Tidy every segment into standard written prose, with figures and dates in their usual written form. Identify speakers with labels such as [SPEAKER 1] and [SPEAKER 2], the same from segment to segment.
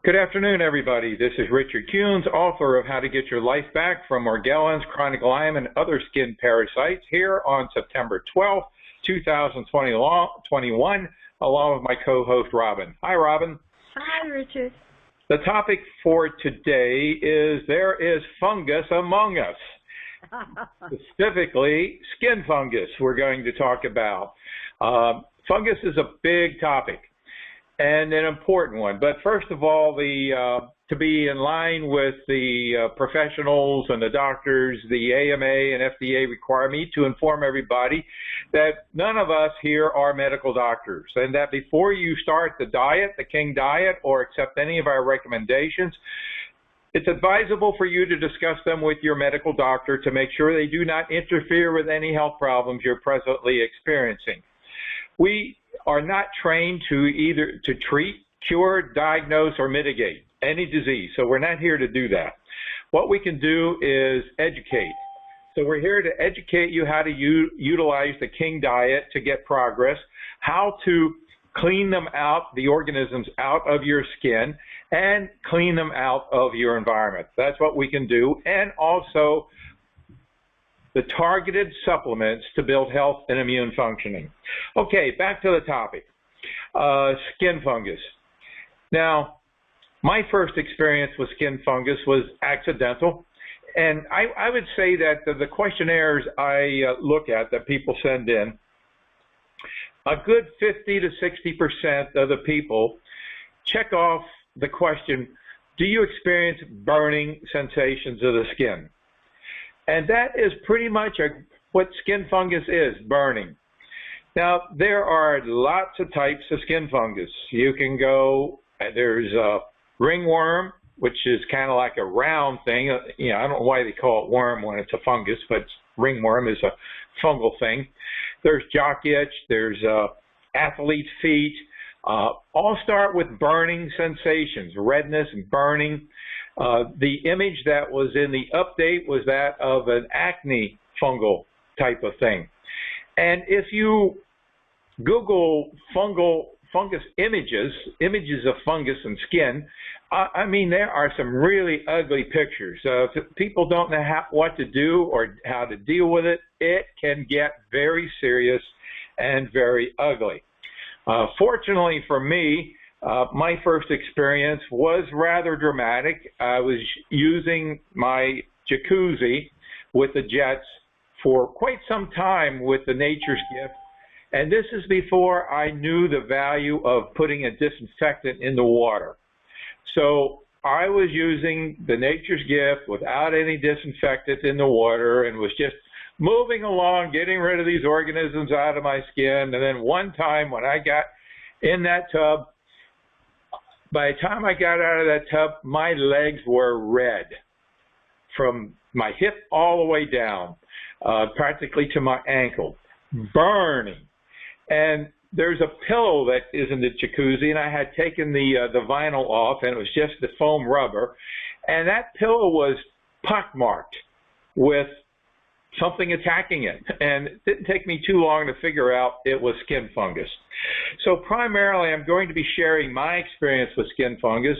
[SPEAKER 1] Good afternoon, everybody. This is Richard Kuhns, author of How to Get Your Life Back from Morgellons, Chronic Lyme, and Other Skin Parasites, here on September 12th, 2021, along with my co-host, Robin. Hi, Robin.
[SPEAKER 2] Hi, Richard.
[SPEAKER 1] The topic for today is there is fungus among us. Specifically, skin fungus we're going to talk about. Fungus is a big topic and an important one. But first of all, to be in line with the professionals and the doctors, the AMA and FDA require me to inform everybody that none of us here are medical doctors, and that before you start the diet, the King Diet, or accept any of our recommendations, it's advisable for you to discuss them with your medical doctor to make sure they do not interfere with any health problems you're presently experiencing. We are not trained to treat, cure, diagnose, or mitigate any disease, so we're not here to do that. What we can do is educate. So we're here to educate you how to utilize the King Diet to get progress, how to clean them out, the organisms out of your skin, and clean them out of your environment. That's what we can do, and also the targeted supplements to build health and immune functioning. Okay, back to the topic, skin fungus. Now, my first experience with skin fungus was accidental, and I would say that the questionnaires I look at that people send in, a good 50 to 60% of the people check off the question, do you experience burning sensations of the skin? And that is pretty much what skin fungus is, burning. Now, there are lots of types of skin fungus. You can go, there's ringworm, which is kind of like a round thing. I don't know why they call it worm when it's a fungus, but ringworm is a fungal thing. There's jock itch, there's athlete's feet. All start with burning sensations, redness and burning. The image that was in the update was that of an acne fungal type of thing. And if you Google fungus images of fungus and skin, I mean, there are some really ugly pictures. If people don't know what to do or how to deal with it, it can get very serious and very ugly. Fortunately for me, my first experience was rather dramatic. I was using my jacuzzi with the jets for quite some time with the Nature's Gift, and this is before I knew the value of putting a disinfectant in the water. So I was using the Nature's Gift without any disinfectant in the water and was just moving along, getting rid of these organisms out of my skin. And then one time when I got in that tub, by the time I got out of that tub, my legs were red from my hip all the way down, practically to my ankle, burning. And there's a pillow that is in the jacuzzi, and I had taken the vinyl off, and it was just the foam rubber. And that pillow was pockmarked with something attacking it. And it didn't take me too long to figure out it was skin fungus. So primarily, I'm going to be sharing my experience with skin fungus.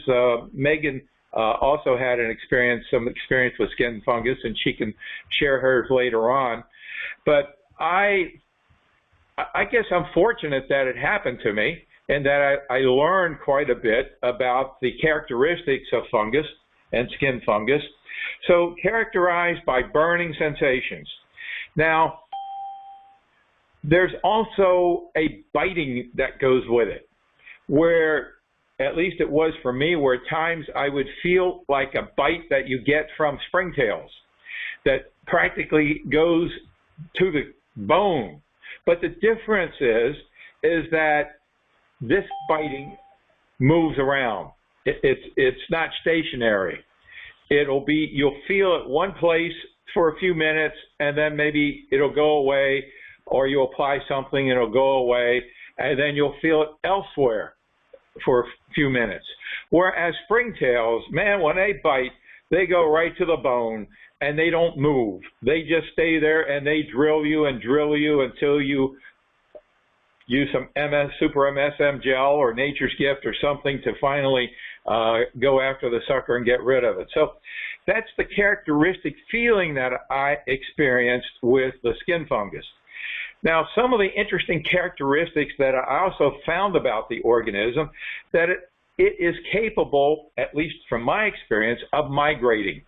[SPEAKER 1] Megan also had some experience with skin fungus, and she can share hers later on. But I guess I'm fortunate that it happened to me, and that I learned quite a bit about the characteristics of fungus and skin fungus. So characterized by burning sensations. Now, there's also a biting that goes with it, where, at least it was for me, where at times I would feel like a bite that you get from springtails that practically goes to the bone. But the difference is that this biting moves around. It's not stationary. You'll feel it one place for a few minutes, and then maybe it'll go away, or you apply something and it'll go away, and then you'll feel it elsewhere for a few minutes. Whereas springtails, man, when they bite, they go right to the bone, and they don't move. They just stay there, and they drill you until you use some Super MSM gel or Nature's Gift or something to finally go after the sucker and get rid of it. So that's the characteristic feeling that I experienced with the skin fungus. Now, some of the interesting characteristics that I also found about the organism, that it is capable, at least from my experience, of migrating.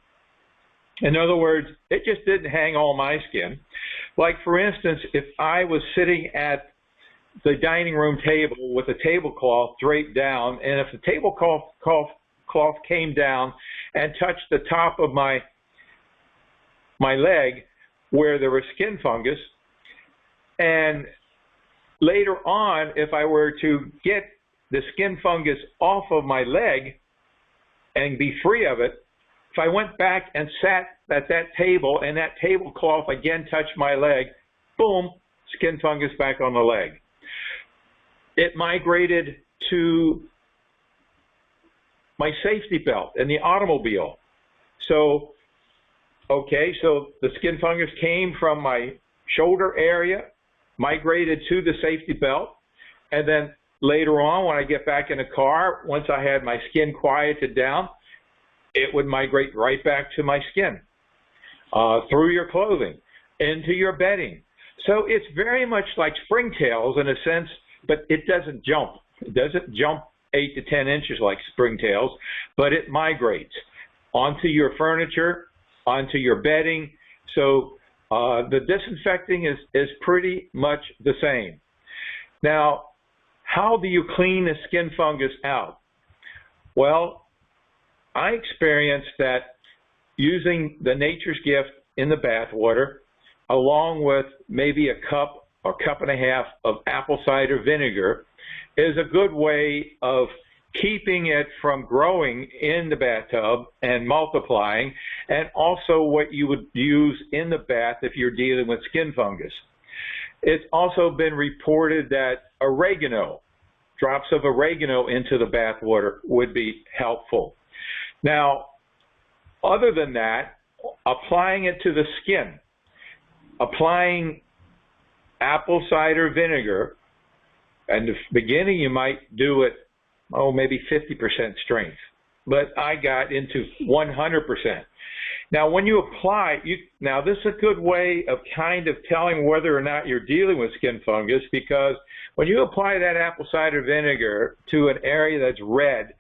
[SPEAKER 1] In other words, it just didn't hang on my skin. Like, for instance, if I was sitting at the dining room table with a tablecloth draped down, and if the tablecloth came down and touched the top of my leg where there was skin fungus, and later on, if I were to get the skin fungus off of my leg and be free of it, if I went back and sat at that table and that tablecloth again touched my leg, boom, skin fungus back on the leg. It migrated to my safety belt in the automobile. So, okay, so the skin fungus came from my shoulder area, migrated to the safety belt, and then later on when I get back in the car, once I had my skin quieted down, it would migrate right back to my skin, through your clothing, into your bedding. So it's very much like springtails in a sense, but it doesn't jump. It doesn't jump 8 to 10 inches like springtails, but it migrates onto your furniture, onto your bedding. So the disinfecting is pretty much the same. Now, how do you clean the skin fungus out? Well, I experienced that using the Nature's Gift in the bath water, along with maybe a cup or cup and a half of apple cider vinegar, is a good way of keeping it from growing in the bathtub and multiplying, and also what you would use in the bath if you're dealing with skin fungus. It's also been reported that oregano, drops of oregano into the bath water would be helpful. Now, other than that, applying it to the skin, applying apple cider vinegar, and in the beginning you might do it, maybe 50% strength, but I got into 100%. Now, when you apply, now this is a good way of kind of telling whether or not you're dealing with skin fungus, because when you apply that apple cider vinegar to an area that's red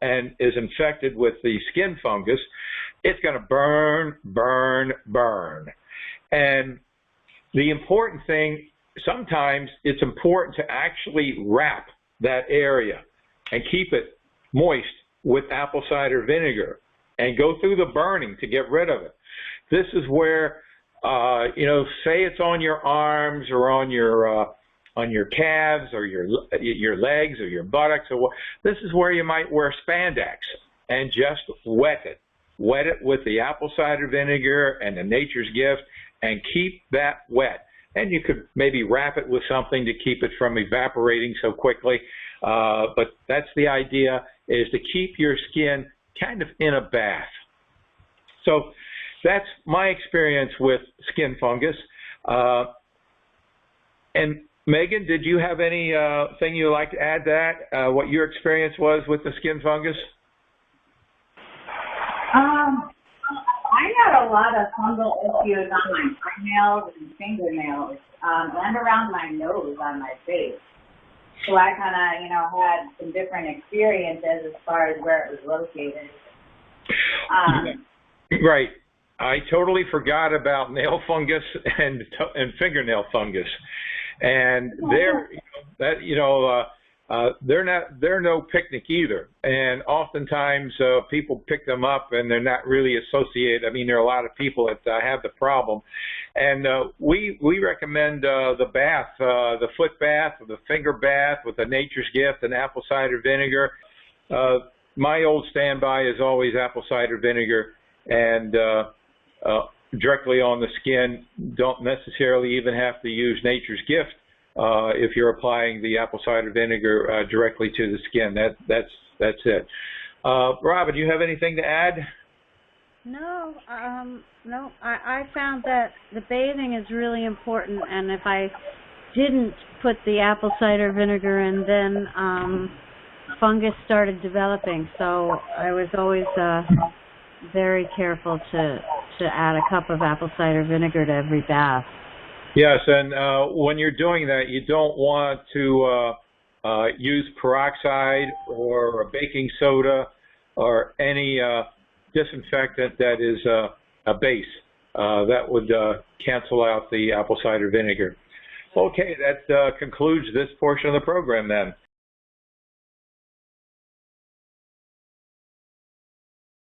[SPEAKER 1] and is infected with the skin fungus, it's going to burn, burn, burn. And the important thing, sometimes it's important to actually wrap that area and keep it moist with apple cider vinegar and go through the burning to get rid of it. This is where, say it's on your arms or on your calves or your legs or your buttocks, or this is where you might wear spandex and just wet it. Wet it with the apple cider vinegar and the Nature's Gift and keep that wet. And you could maybe wrap it with something to keep it from evaporating so quickly. But that's the idea, is to keep your skin kind of in a bath. So that's my experience with skin fungus. And Megan, did you have any thing you'd like to add to that, what your experience was with the skin fungus?
[SPEAKER 2] I had a lot of fungal issues on my nails and fingernails, and around my nose on my face. So I kind of, had some different experiences as far as where it was located.
[SPEAKER 1] Right. I totally forgot about nail fungus and fingernail fungus, and they're no picnic either. And oftentimes people pick them up and they're not really associated. I mean, there are a lot of people that have the problem, and we recommend the bath, the foot bath, or the finger bath with the Nature's Gift and apple cider vinegar. My old standby is always apple cider vinegar and directly on the skin. Don't necessarily even have to use Nature's Gift if you're applying the apple cider vinegar directly to the skin. That's it. Robin, do you have anything to add?
[SPEAKER 3] No, no. I found that the bathing is really important, and if I didn't put the apple cider vinegar in, then fungus started developing. So I was always very careful to add a cup of apple cider vinegar to every bath.
[SPEAKER 1] Yes, and when you're doing that, you don't want to use peroxide or baking soda or any disinfectant that is a base. That would cancel out the apple cider vinegar. Okay, that concludes this portion of the program then.